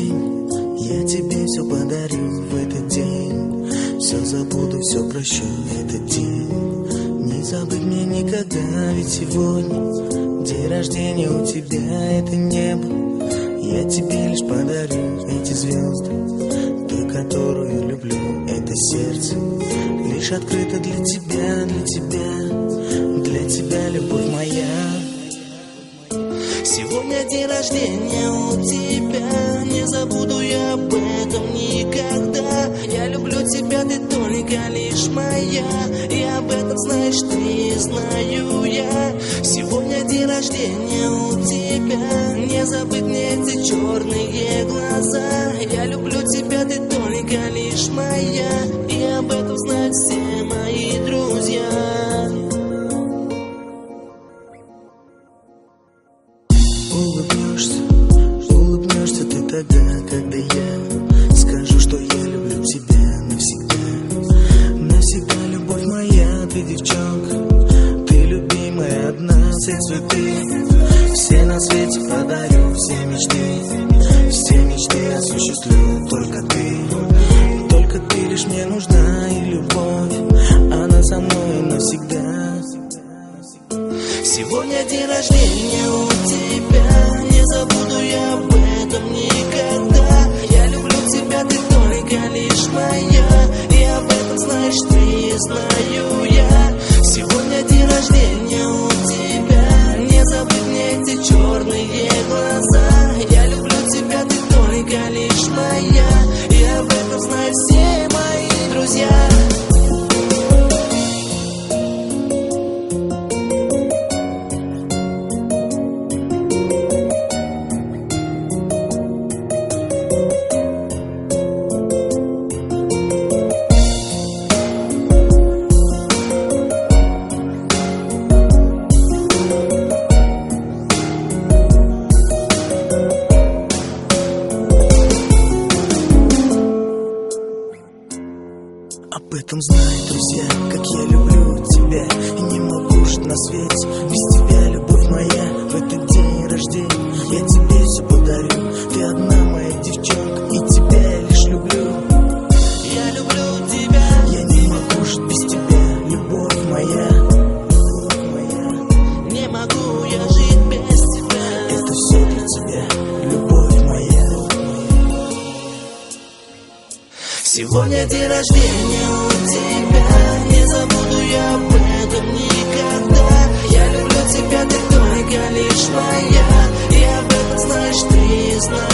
день, я тебе все подарю в этот день. Все забуду, все прощу этот день. Не забыть мне никогда, ведь сегодня день рождения у тебя, это небо. Я тебе лишь подарю эти звезды, той, которую люблю, это сердце. Лишь открыто для тебя, для тебя, для тебя, любовь моя. Сегодня день рождения у тебя, не забуду я об этом никогда. Я люблю тебя, ты только лишь моя, и об этом знаешь ты, знаю я. Сегодня день рождения у тебя, не забыть мне эти черные глаза. Я люблю тебя, ты только лишь моя, и об этом знают все мои друзья. Улыбнешься ты тогда, когда я скажу, что я люблю тебя навсегда. Навсегда, любовь моя, ты девчонка, ты любимая одна, все цветы, все на свете подарю, все мечты осуществлю, только ты лишь мне нужна, и любовь, она со мной навсегда. Сегодня день рождения у тебя, не забуду я об этом никогда. Я люблю тебя, ты только лишь моя, и об этом знаешь ты, знаю я. Сегодня день рождения у тебя, не забыть мне эти черные глаза. Я люблю тебя, ты только лишь моя, и об этом знают все мои друзья. Об этом знают друзья, как я люблю тебя, и не могу жить на свете без тебя, любовь моя. В этот день рождения я тебе все подарю, ты одна моя девчонка, и тебя я лишь люблю. Я люблю тебя, я не могу жить без тебя, любовь моя. Не могу я жить без тебя, это все для тебя, любовь моя. Сегодня день рождения у тебя, не забуду я об этом никогда. Я люблю тебя, ты только лишь моя, и об этом знаешь ты, знаешь.